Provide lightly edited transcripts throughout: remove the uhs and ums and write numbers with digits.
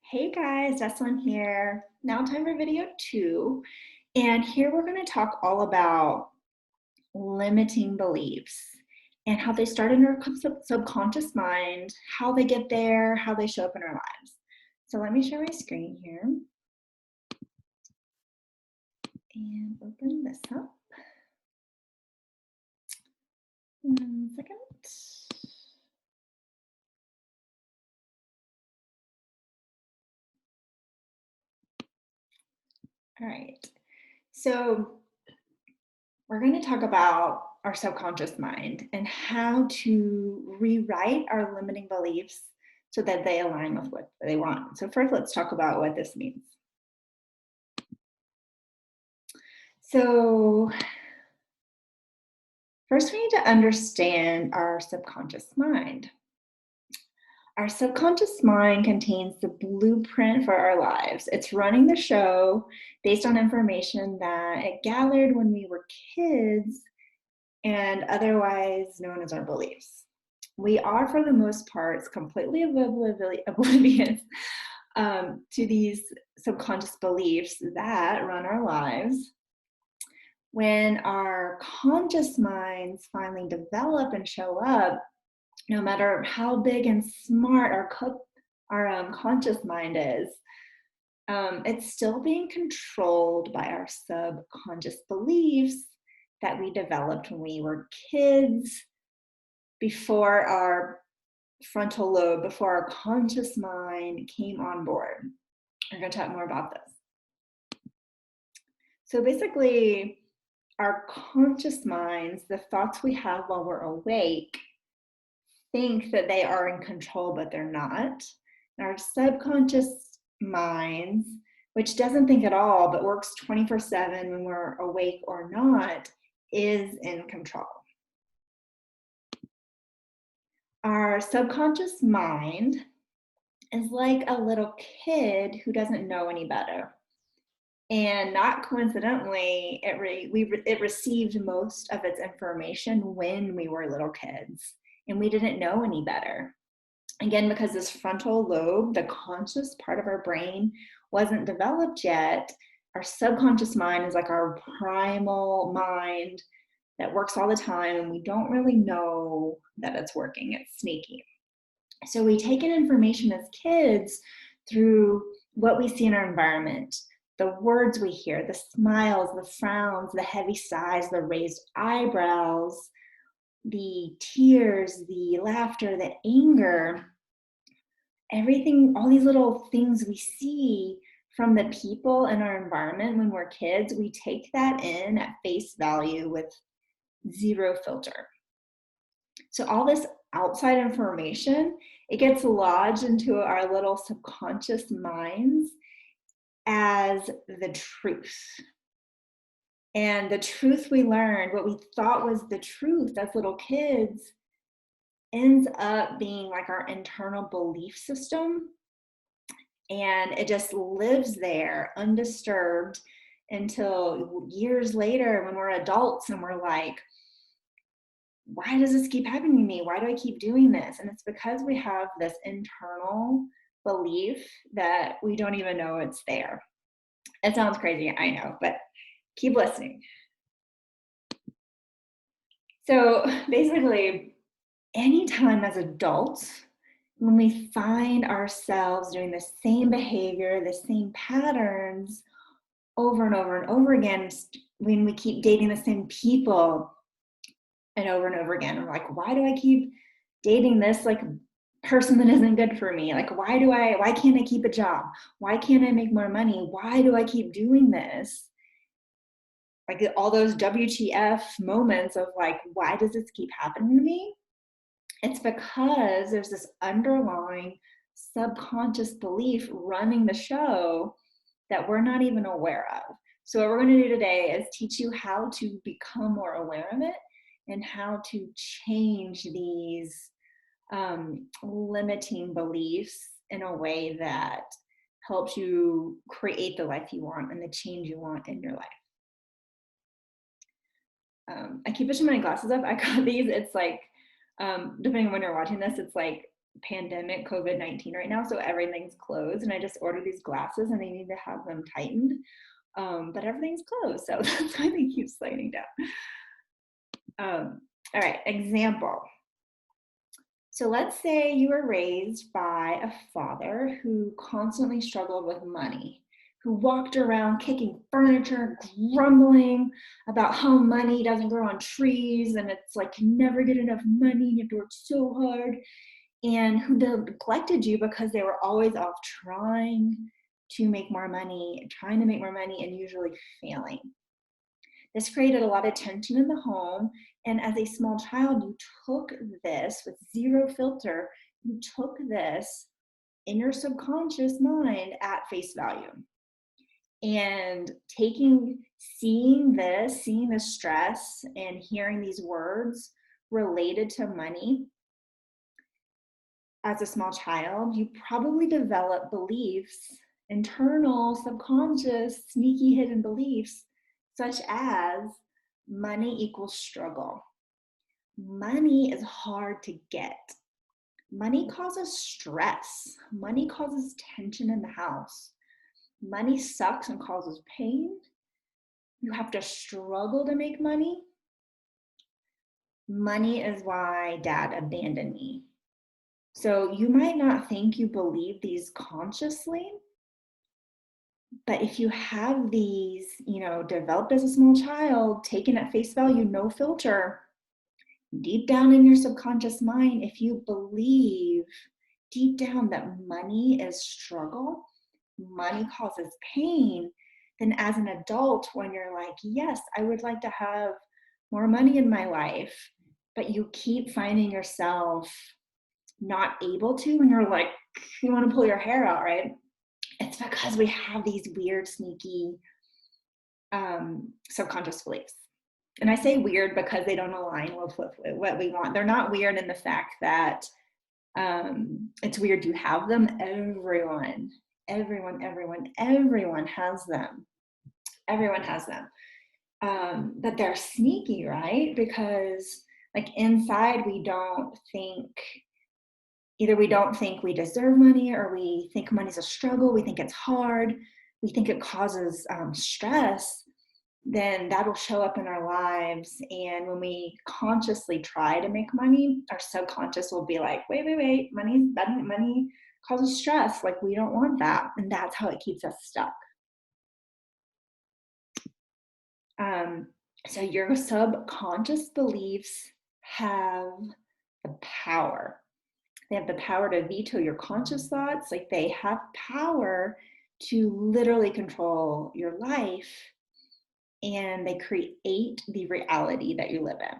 Hey guys, Jessalyn here. Now time for video 2. And here we're going to talk all about limiting beliefs and how they start in our subconscious mind, how they get there, how they show up in our lives. So let me share my screen here and open this up. 1 second. All right. So we're going to talk about our subconscious mind and how to rewrite our limiting beliefs so that they align with what they want. So first, let's talk about what this means. So first, we need to understand our subconscious mind. Our subconscious mind contains the blueprint for our lives. It's running the show based on information that it gathered when we were kids and otherwise known as our beliefs. We are, for the most part, completely oblivious to these subconscious beliefs that run our lives. When our conscious minds finally develop and show up, no matter how big and smart our conscious mind is, it's still being controlled by our subconscious beliefs that we developed when we were kids, before our frontal lobe, before our conscious mind came on board. We're going to talk more about this. So basically, our conscious minds, the thoughts we have while we're awake, think that they are in control, but they're not. And our subconscious minds, which doesn't think at all, but works 24/7 when we're awake or not, is in control. Our subconscious mind is like a little kid who doesn't know any better. And not coincidentally, it received most of its information when we were little kids, and we didn't know any better. Again, because this frontal lobe, the conscious part of our brain, wasn't developed yet, our subconscious mind is like our primal mind that works all the time, and we don't really know that it's working. It's sneaky. So we take in information as kids through what we see in our environment, the words we hear, the smiles, the frowns, the heavy sighs, the raised eyebrows, the tears, the laughter, the anger, everything, all these little things we see from the people in our environment when we're kids, we take that in at face value with zero filter. So all this outside information, it gets lodged into our little subconscious minds as the truth. And the truth we learned, what we thought was the truth as little kids, ends up being like our internal belief system. And it just lives there undisturbed until years later when we're adults and we're like, why does this keep happening to me? Why do I keep doing this? And it's because we have this internal belief that we don't even know it's there. It sounds crazy, I know, but keep listening. So basically, anytime as adults, when we find ourselves doing the same behavior, the same patterns over and over and over again, when we keep dating the same people and over again, I'm like, why do I keep dating this like person that isn't good for me? Like, why can't I keep a job? Why can't I make more money? Why do I keep doing this? Like all those WTF moments of like, why does this keep happening to me? It's because there's this underlying subconscious belief running the show that we're not even aware of. So what we're going to do today is teach you how to become more aware of it and how to change these limiting beliefs in a way that helps you create the life you want and the change you want in your life. I keep pushing my glasses up. I got these. It's like, depending on when you're watching this, it's like pandemic COVID-19 right now, so everything's closed, and I just ordered these glasses and they need to have them tightened, but everything's closed, so that's why they keep sliding down. All right, example. So let's say you were raised by a father who constantly struggled with money, who walked around kicking furniture, grumbling about how money doesn't grow on trees and it's like you never get enough money, you have to work so hard, and who neglected you because they were always off trying to make more money, and usually failing. This created a lot of tension in the home. And as a small child, you took this with zero filter, you took this in your subconscious mind at face value. And seeing the stress and hearing these words related to money as a small child, you probably develop beliefs, internal, subconscious, sneaky hidden beliefs, such as money equals struggle. Money is hard to get. Money causes stress. Money causes tension in the house. Money sucks and causes pain. You have to struggle to make money. Money is why dad abandoned me. So you might not think you believe these consciously, but if you have these, developed as a small child, taken at face value, no filter, deep down in your subconscious mind, if you believe deep down that money is struggle, money causes pain, then as an adult, when you're like, yes, I would like to have more money in my life, but you keep finding yourself not able to, and you're like, you want to pull your hair out, right? It's because we have these weird, sneaky subconscious beliefs. And I say weird because they don't align with what we want. They're not weird in the fact that it's weird to have them. Everyone has them. Everyone has them. But they're sneaky, right? Because like inside we don't think we deserve money, or we think money's a struggle, we think it's hard, we think it causes stress, then that'll show up in our lives. And when we consciously try to make money, our subconscious will be like, wait, money causes stress, like we don't want that. And that's how it keeps us stuck. So your subconscious beliefs have the power. They have the power to veto your conscious thoughts. Like they have power to literally control your life, and they create the reality that you live in.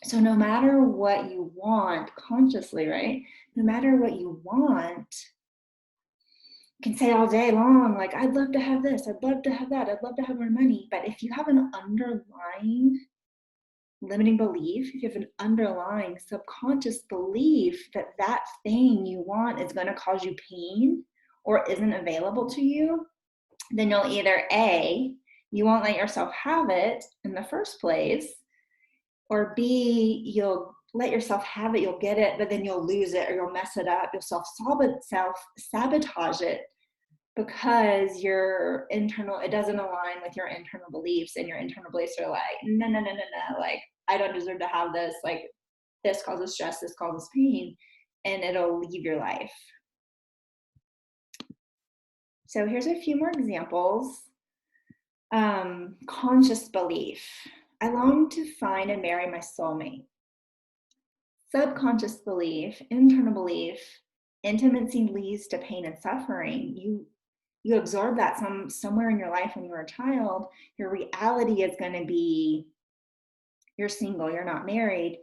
So no matter what you want consciously, right? No matter what you want, you can say all day long, like, I'd love to have this, I'd love to have that, I'd love to have more money. But if you have an underlying limiting belief, if you have an underlying subconscious belief that that thing you want is going to cause you pain or isn't available to you, then you'll either A, you won't let yourself have it in the first place, or B, you'll let yourself have it, you'll get it, but then you'll lose it or you'll mess it up, you'll self-sabotage it because it doesn't align with your internal beliefs, and your internal beliefs are like, no, like, I don't deserve to have this, like, this causes stress, this causes pain, and it'll leave your life. So here's a few more examples. Conscious belief. I long to find and marry my soulmate. Subconscious belief, internal belief, intimacy leads to pain and suffering. You absorb that somewhere in your life when you were a child. Your reality is going to be, you're single, you're not married,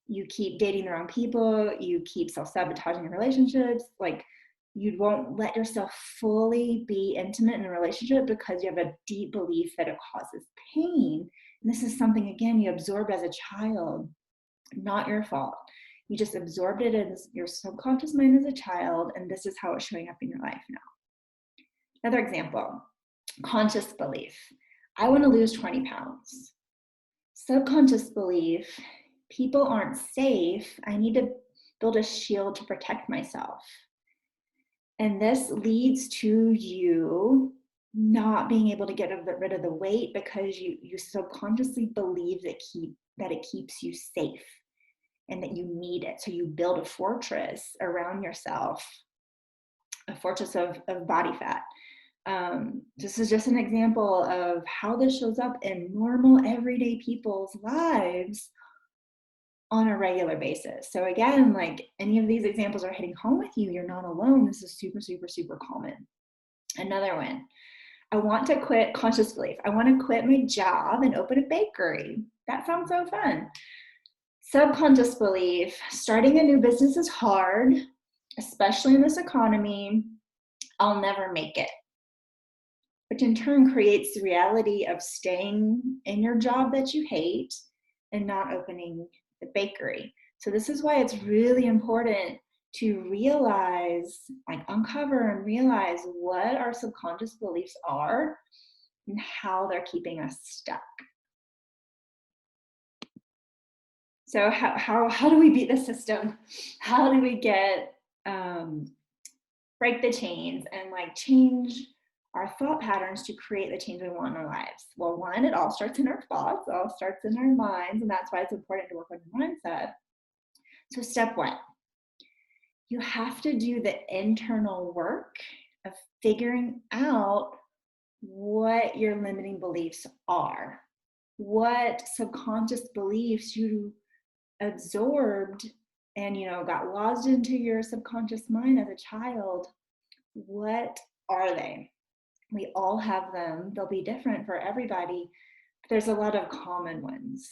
you keep dating the wrong people, you keep self-sabotaging your relationships, like you won't let yourself fully be intimate in a relationship because you have a deep belief that it causes pain. And this is something, again, you absorbed as a child, not your fault. You just absorbed it in your subconscious mind as a child, and this is how it's showing up in your life now. Another example, conscious belief. I want to lose 20 pounds. Subconscious belief, people aren't safe. I need to build a shield to protect myself. And this leads to you not being able to get rid of the weight because you subconsciously believe that it keeps you safe and that you need it. So you build a fortress around yourself, a fortress of body fat. This is just an example of how this shows up in normal, everyday people's lives on a regular basis. So again, like any of these examples are hitting home with you, you're not alone. This is super, super, super common. Another one. I want to quit conscious belief. I want to quit my job and open a bakery. That sounds so fun. Subconscious belief, starting a new business is hard, especially in this economy. I'll never make it. Which in turn creates the reality of staying in your job that you hate and not opening the bakery. So this is why it's really important to realize, like uncover and realize what our subconscious beliefs are and how they're keeping us stuck. So how do we beat the system? How do we get break the chains and like change our thought patterns to create the change we want in our lives? Well, one, it all starts in our thoughts, it all starts in our minds, and that's why it's important to work on your mindset. So step one, you have to do the internal work of figuring out what your limiting beliefs are, what subconscious beliefs you absorbed and got lodged into your subconscious mind as a child. What are they? We all have them. They'll be different for everybody. There's a lot of common ones.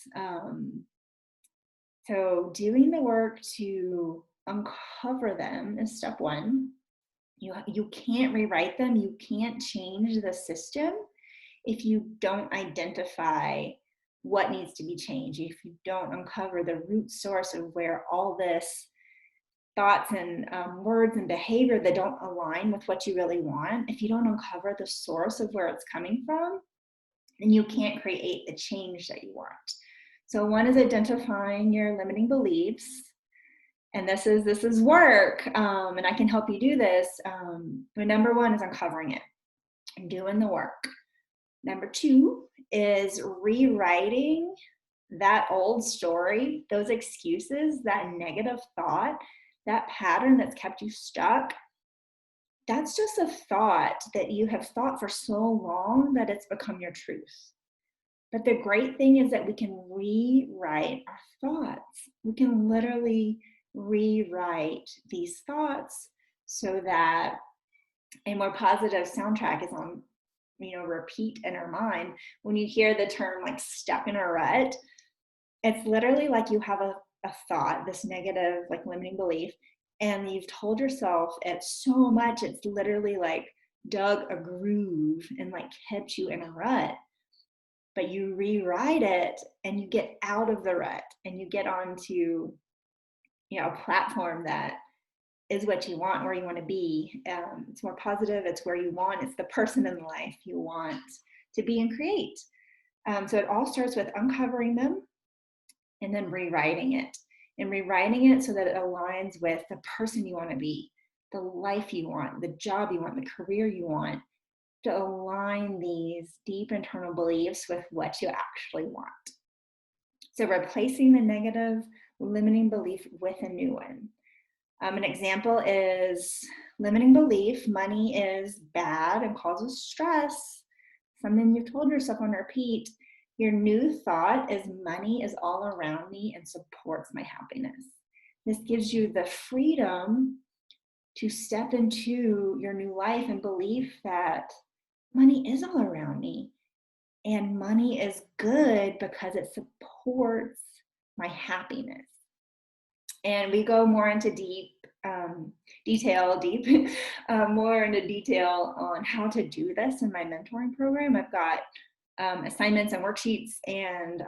So doing the work to uncover them is step one. You can't rewrite them. You can't change the system if you don't identify what needs to be changed, if you don't uncover the root source of where all this thoughts and words and behavior that don't align with what you really want, if you don't uncover the source of where it's coming from, then you can't create the change that you want. So one is identifying your limiting beliefs. And this is work, and I can help you do this. But number one is uncovering it and doing the work. Number two is rewriting that old story, those excuses, that negative thought, that pattern that's kept you stuck. That's just a thought that you have thought for so long that it's become your truth. But the great thing is that we can rewrite our thoughts. We can literally rewrite these thoughts so that a more positive soundtrack is on repeat in our mind. When you hear the term like stuck in a rut, it's literally like you have a thought, this negative like limiting belief, and you've told yourself it so much, it's literally like dug a groove and like kept you in a rut. But you rewrite it and you get out of the rut and you get onto a platform that is what you want, where you want to be. It's more positive, it's where you want, it's the person in life you want to be and create. So it all starts with uncovering them and then rewriting it. And rewriting it so that it aligns with the person you want to be, the life you want, the job you want, the career you want, to align these deep internal beliefs with what you actually want. So replacing the negative limiting belief with a new one. An example is limiting belief, money is bad and causes stress, something you've told yourself on repeat. Your new thought is money is all around me and supports my happiness. This gives you the freedom to step into your new life and believe that money is all around me and money is good because it supports my happiness. And we go more into more into detail on how to do this in my mentoring program. I've got assignments and worksheets and,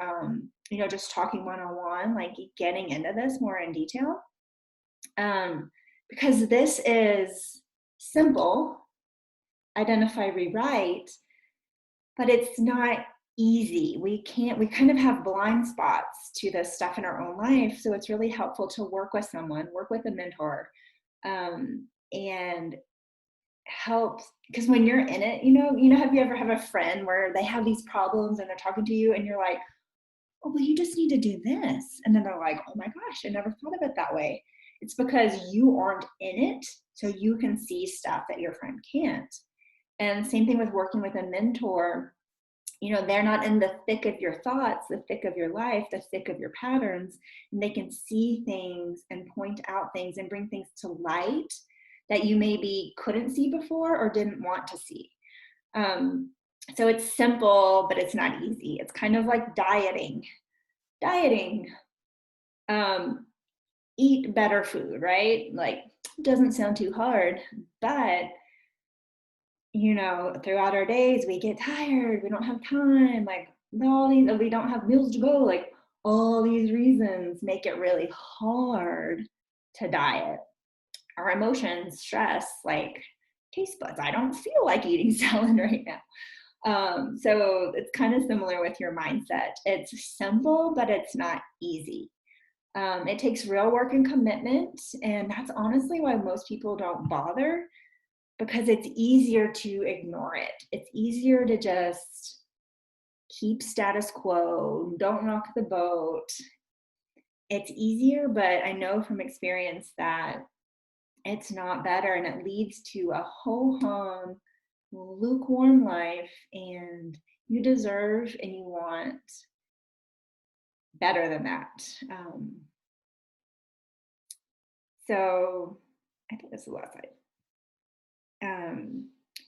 just talking one-on-one, like getting into this more in detail. Because this is simple, identify, rewrite, but it's not easy. We kind of have blind spots to this stuff in our own life. So it's really helpful to work with someone, work with a mentor, and help. Because when you're in it, have you ever have a friend where they have these problems and they're talking to you and you're like, oh, well, you just need to do this. And then they're like, oh my gosh, I never thought of it that way. It's because you aren't in it, so you can see stuff that your friend can't. And same thing with working with a mentor. They're not in the thick of your thoughts, the thick of your life, the thick of your patterns, and they can see things and point out things and bring things to light that you maybe couldn't see before or didn't want to see. So it's simple, but it's not easy. It's kind of like dieting. Um, Eat better food, right? Like, doesn't sound too hard, but throughout our days, we get tired, we don't have time, like all these, we don't have meals to go, like all these reasons make it really hard to diet. Our emotions, stress, like taste buds. I don't feel like eating salad right now. So it's kind of similar with your mindset. It's simple, but it's not easy. It takes real work and commitment, and that's honestly why most people don't bother, because it's easier to ignore it. It's easier to just keep status quo, don't rock the boat. It's easier, but I know from experience that it's not better, and it leads to a ho-hum, lukewarm life, and you deserve and you want better than that. So I think that's the last slide.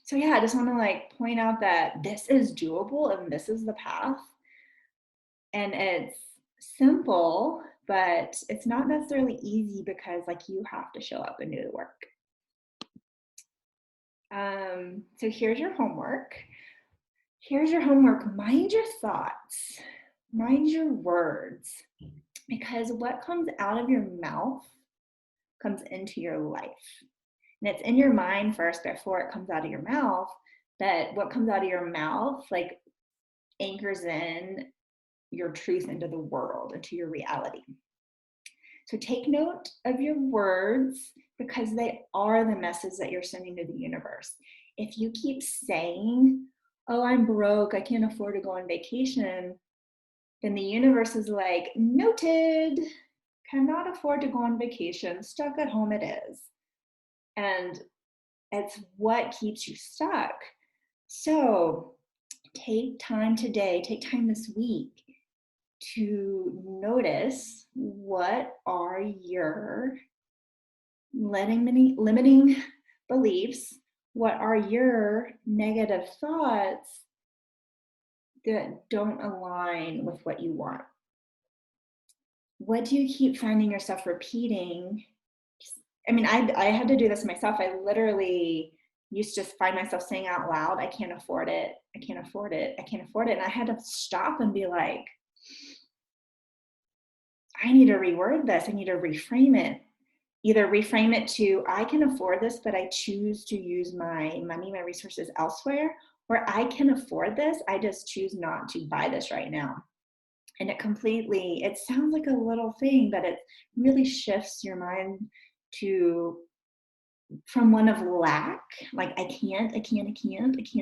So yeah, I just want to point out that this is doable and this is the path. And it's simple, but it's not necessarily easy because you have to show up and do the work. So here's your homework. Mind your thoughts, mind your words, because what comes out of your mouth comes into your life. And it's in your mind first before it comes out of your mouth, that what comes out of your mouth anchors in your truth into the world, into your reality. So take note of your words, because they are the message that you're sending to the universe. If you keep saying, oh, I'm broke, I can't afford to go on vacation, then the universe is like, noted, cannot afford to go on vacation, stuck at home it is. And it's what keeps you stuck. So take time today, take time this week to notice, what are your limiting beliefs? What are your negative thoughts that don't align with what you want? What do you keep finding yourself repeating? I mean, I had to do this myself. I literally used to find myself saying out loud, I can't afford it. I can't afford it. I can't afford it. And I had to stop and be like, I need to reword this. I need to reframe it. Either reframe it to, I can afford this, but I choose to use my money, my resources elsewhere, or I can afford this, I just choose not to buy this right now. And it sounds like a little thing, but it really shifts your mind from one of lack, like I can't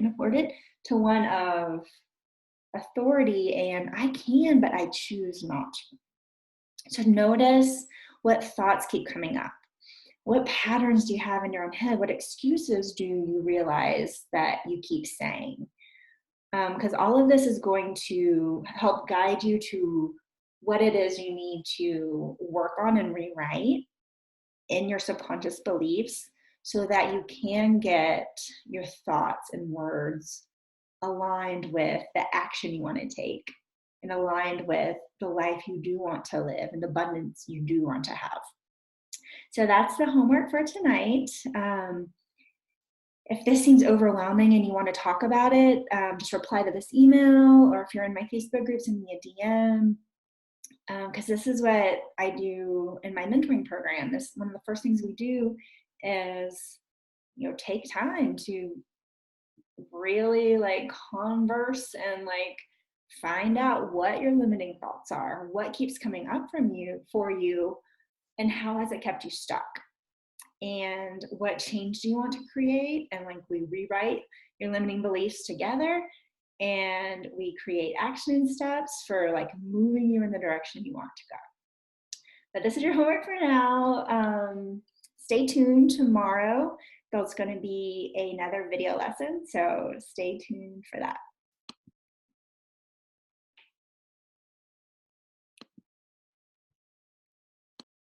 afford it, to one of authority and I can, but I choose not to. So notice what thoughts keep coming up. What patterns do you have in your own head? What excuses do you realize that you keep saying? Because all of this is going to help guide you to what it is you need to work on and rewrite in your subconscious beliefs, so that you can get your thoughts and words aligned with the action you want to take, and aligned with the life you do want to live and the abundance you do want to have. So that's the homework for tonight. If this seems overwhelming and you want to talk about it, just reply to this email, or if you're in my Facebook group, send me a DM. Because this is what I do in my mentoring program. This one of the first things we do is, take time to really converse and find out what your limiting thoughts are, what keeps coming up for you, and how has it kept you stuck? And what change do you want to create? And like we rewrite your limiting beliefs together and we create action steps for like moving you in the direction you want to go. But this is your homework for now. Stay tuned tomorrow. There's going to be another video lesson, so stay tuned for that.